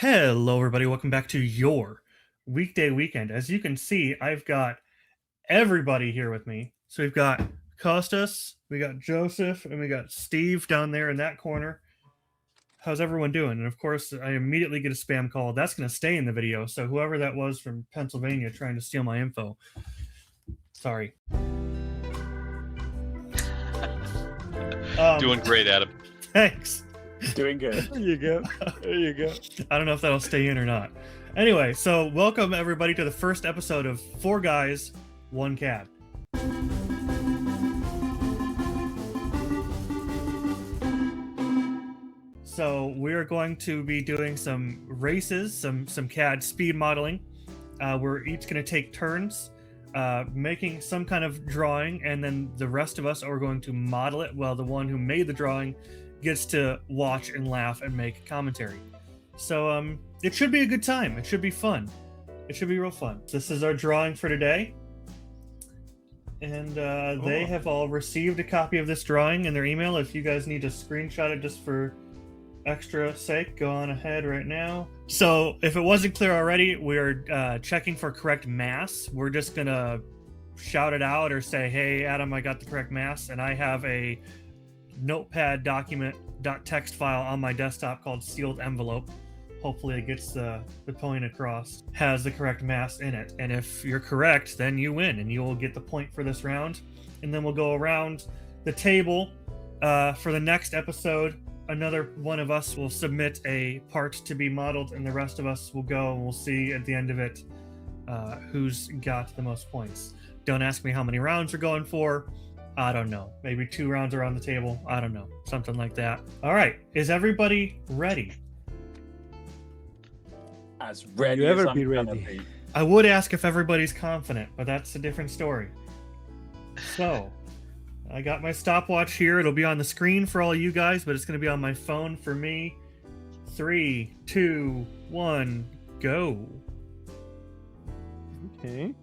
Hello, everybody. Welcome back to your weekday weekend. As you can see, I've got everybody here with me. So we've got KOSTAS, we got Joseph, and we got Steve down there in that corner. How's everyone doing? And of course, I immediately get a spam call. That's going to stay in the video. So whoever that was from Pennsylvania trying to steal my info, sorry. Doing great, Adam. Thanks. Doing good. There you go. There you go. I don't know if that'll stay in or not. Anyway, so welcome everybody to the first episode of 4 Guys, 1 CAD. So we're going to be doing some races, some CAD speed modeling. We're each going to take turns making some kind of drawing, and then the rest of us are going to model it while the one who made the drawing gets to watch and laugh and make commentary. So it should be a good time. It should be fun. It should be real fun. This is our drawing for today. And they have all received a copy of this drawing in their email. If you guys need to screenshot it just for extra sake, go on ahead right now. So if it wasn't clear already, we're checking for correct mass. We're just gonna shout it out or say, hey, Adam, I got the correct mass. And I have a notepad document.txt file on my desktop called sealed envelope. Hopefully it gets the point across, has the correct mass in it. And if you're correct, then you win and you will get the point for this round. And then we'll go around the table for the next episode. Another one of us will submit a part to be modeled, and the rest of us will go and we'll see at the end of it who's got the most points. Don't ask me how many rounds we're going for. I don't know. Maybe 2 rounds around the table. I don't know. Something like that. All right. Is everybody ready? As ready You as ever I'm be gonna ready? be. I would ask if everybody's confident, but that's a different story. So, I got my stopwatch here. It'll be on the screen for all you guys, but it's going to be on my phone for me. 3, 2, 1, go. Okay.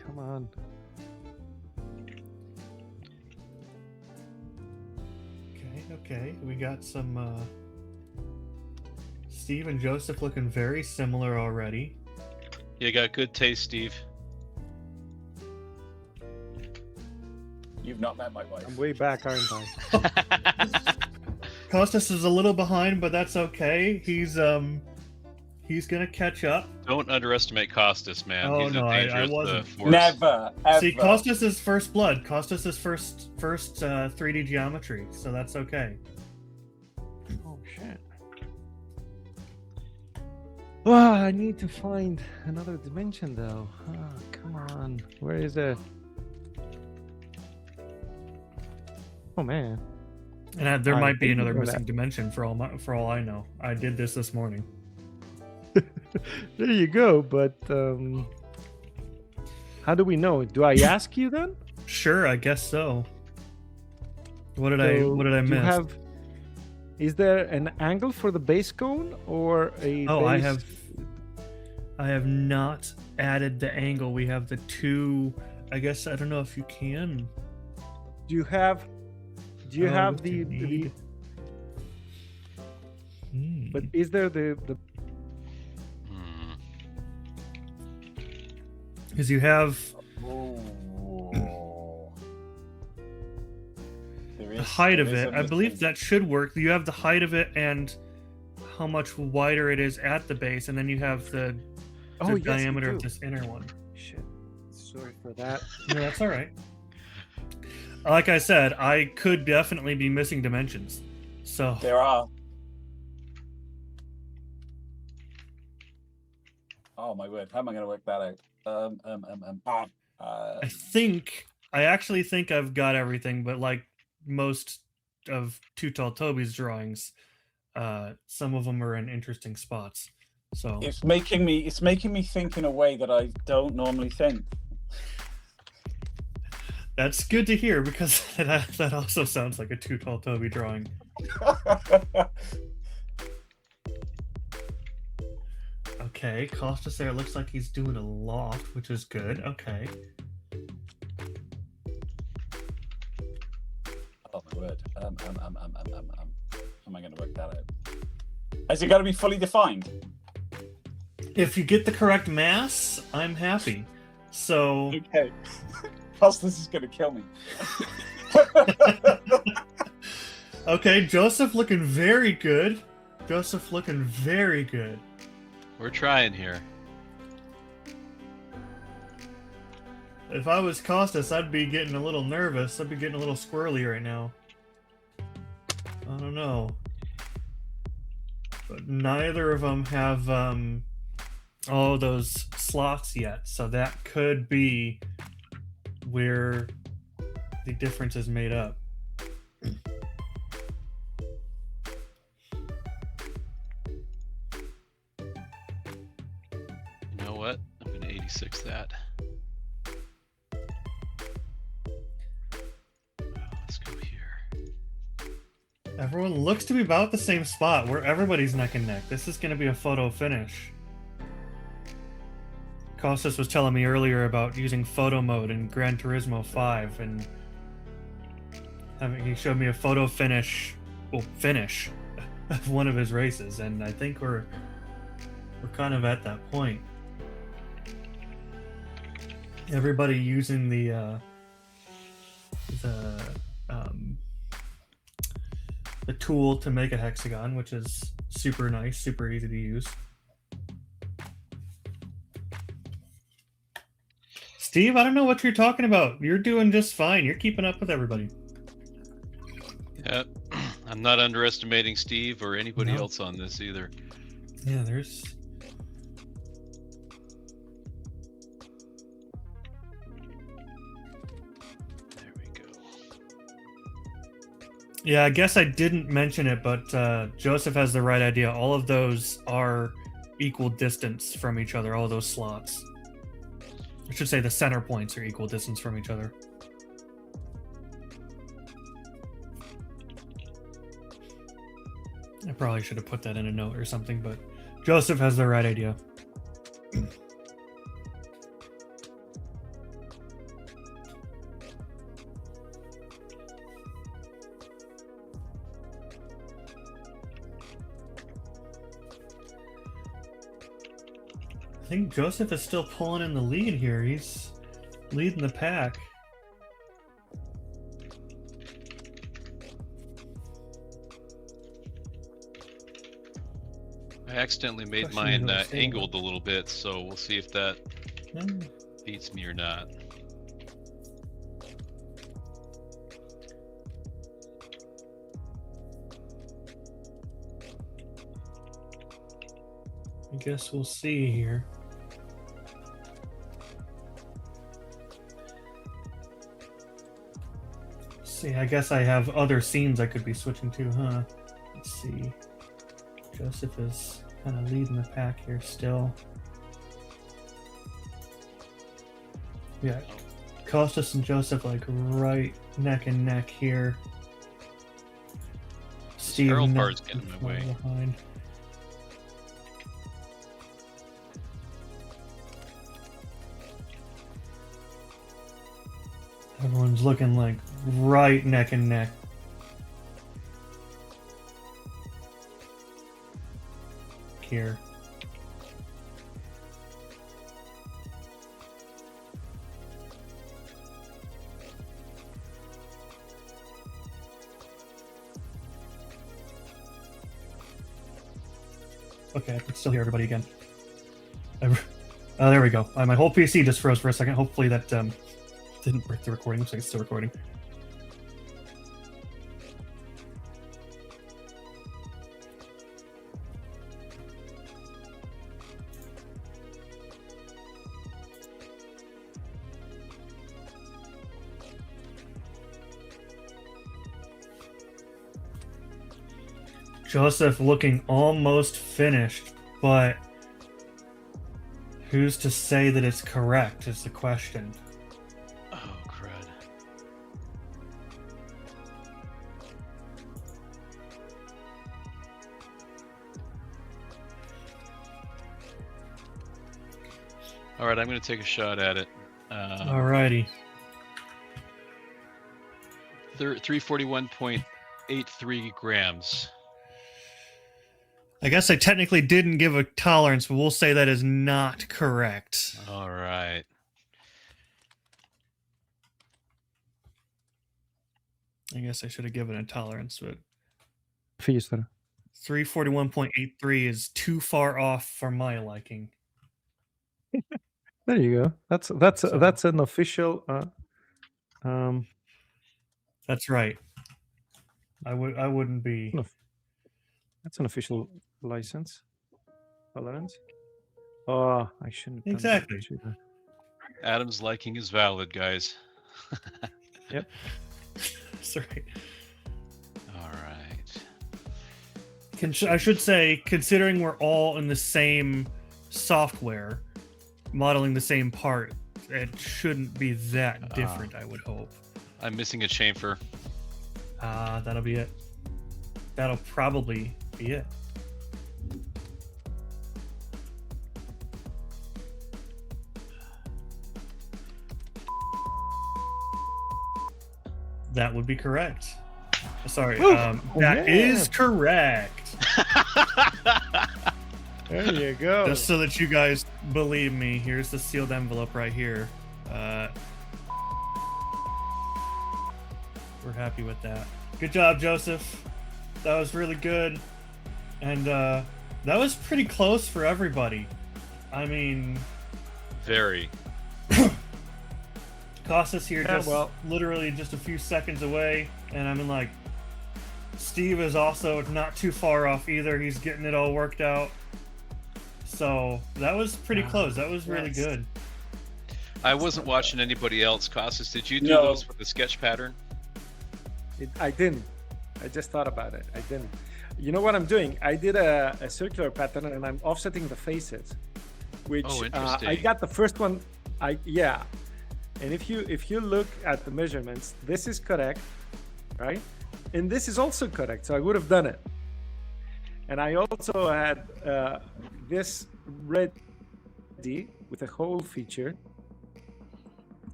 Come on. Okay. We got some Steve and Joseph looking very similar already. You got good taste, Steve. You've not met my wife. I'm way back, aren't I? KOSTAS is a little behind, but that's okay. He's gonna catch up. Don't underestimate KOSTAS, man. Oh, He's no, a I dangerous wasn't. force. Never, ever. See, KOSTAS is first blood. KOSTAS is first 3D geometry, so that's okay. Oh shit. Oh, I need to find another dimension though. Oh, come on. Where is it? Oh man. And there I might be didn't another know missing that. dimension for all I know. I did this morning. There you go, but how do we know? Do I ask you then? Sure, I guess so. What did So I you miss? Is there an angle for the base cone or a Oh, base... I have not added the angle. We have the 2. I guess I don't know if you can. Do you have what do you the need? but is there the Because you have Ooh. the height of it. I believe that should work. You have the height of it and how much wider it is at the base, and then you have the yes, you diameter of do. this inner one. Shit. Sorry for that. No, that's all right. Like I said, I could definitely be missing dimensions. So There are. Oh my word! How am I going to work that out? I actually think I've got everything, but like most of Too Tall Toby's drawings, some of them are in interesting spots. So It's making me think in a way that I don't normally think. that's good to hear, because that also sounds like a Too Tall Toby drawing. Okay, KOSTAS there looks like he's doing a loft, which is good. Okay. Oh my word! How am I going to work work that out. Has it got to be fully defined? If you get the correct mass, I'm happy. So Okay. KOSTAS is going to kill me. okay, Joseph looking very good. Joseph looking very good. We're trying here. If I was KOSTAS, I'd be getting a little nervous. I'd be getting a little squirrely right now. I don't know. But neither of them have all those slots yet, so that could be where the difference is made up. You know what? I'm gonna 86 that. Let's go here. Everyone looks to be about the same spot where everybody's neck and neck. This is going to be a photo finish. KOSTAS was telling me earlier about using photo mode in Gran Turismo 5, and he showed me a photo finish of one of his races, and I think we're kind of at that point. Everybody using the tool to make a hexagon, which is super nice, super easy to use. Steve, I don't know what you're talking about. You're doing just fine. You're keeping up with everybody. Yeah, I'm not underestimating Steve or anybody No. else on this either. Yeah, there's... There we go. Yeah, I guess I didn't mention it, but Joseph has the right idea. All of those are equal distance from each other, all of those slots. I should say the center points are equal distance from each other. I probably should have put that in a note or something, but Joseph has the right idea. I think Joseph is still pulling in the lead here. He's leading the pack. I accidentally made Question mine who I'm staying angled a little bit, so we'll see if that Hmm. beats me or not. I guess we'll see here. See, I guess I have other scenes I could be switching to, huh? Let's see. Joseph is kind of leading the pack here still. Yeah, KOSTAS and Joseph like right neck and neck here. Steve Carol neck part's getting in my far way. behind. Everyone's looking like right neck and neck. Here. Okay, I can still hear everybody again. There we go. My whole PC just froze for a second. Hopefully that didn't break the recording. Looks like it's still recording. Joseph looking almost finished, but who's to say that it's correct is the question. Oh, crud. All right, I'm going to take a shot at it. Alrighty. 341.83 grams. I guess I technically didn't give a tolerance, but we'll say that is not correct. All right. I guess I should have given a tolerance, but Fister. 341.83 is too far off for my liking. There you go. That's So- that's an official. That's right. I wouldn't be. That's an official license. Tolerance. Oh, I shouldn't. have done that, Exactly. should I? Adam's liking is valid, guys. Sorry. All right. I should say, considering we're all in the same software, modeling the same part, it shouldn't be that different, I would hope. I'm missing a chamfer. That'll be it. That'll probably be it. That would be correct. Sorry, Woo! that Yeah. is correct. There you go. Just so that you guys believe me, here's the sealed envelope right here. We're happy with that. Good job, Joseph. That was really good. And that was pretty close for everybody. I mean, Very. KOSTAS here Yeah, just literally just a few seconds away. And I'm like, Steve is also not too far off either. He's getting it all worked out. So that was pretty close. That was really good. I wasn't watching anybody else. KOSTAS, did you do No. those with the sketch pattern? I didn't. I just thought about it. I didn't. You know what I'm doing? I did a circular pattern and I'm offsetting the faces, which Oh, I interesting. got the first one. Yeah. And if you look at the measurements, this is correct, right? And this is also correct. So I would have done it. And I also had this ready with a hole feature.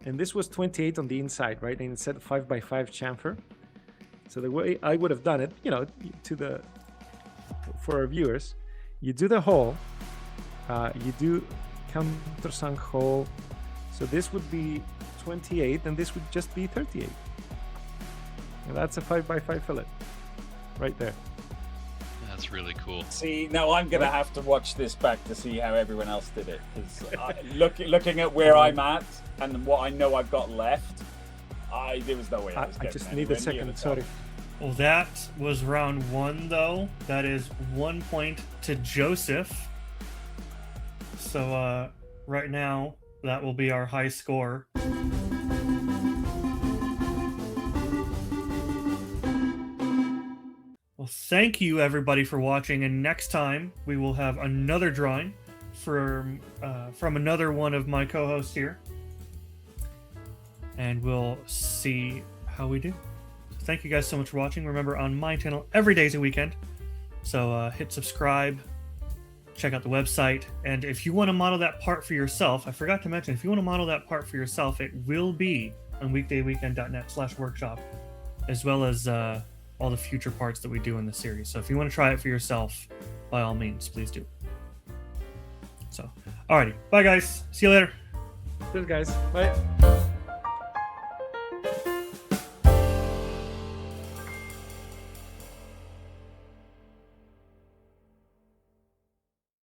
And this was 28 on the inside, right? And it said 5x5 chamfer. So the way I would have done it, for our viewers, you do the hole, you do countersunk hole. So this would be 28, and this would just be 38. And that's a 5x5 fillet, right there. That's really cool. See, now I'm gonna have to watch this back to see how everyone else did it. Because looking at where I'm at and what I know I've got left, there was no way I was I getting just need anywhere a near second. the top. Sorry. Well, that was round one, though. That is 1 point to Joseph. So right now, that will be our high score. Well, thank you everybody for watching, and next time we will have another drawing from another one of my co-hosts here, and we'll see how we do. Thank you guys so much for watching. Remember, on my channel, every day is a weekend, so hit subscribe, check out the website, and if you want to model that part for yourself, I forgot to mention, if you want to model that part for yourself, it will be on weekdayweekend.net/workshop, as well as all the future parts that we do in the series. So if you want to try it for yourself, by all means, please do. So, alrighty, bye guys, see you later. Cheers, guys. Bye.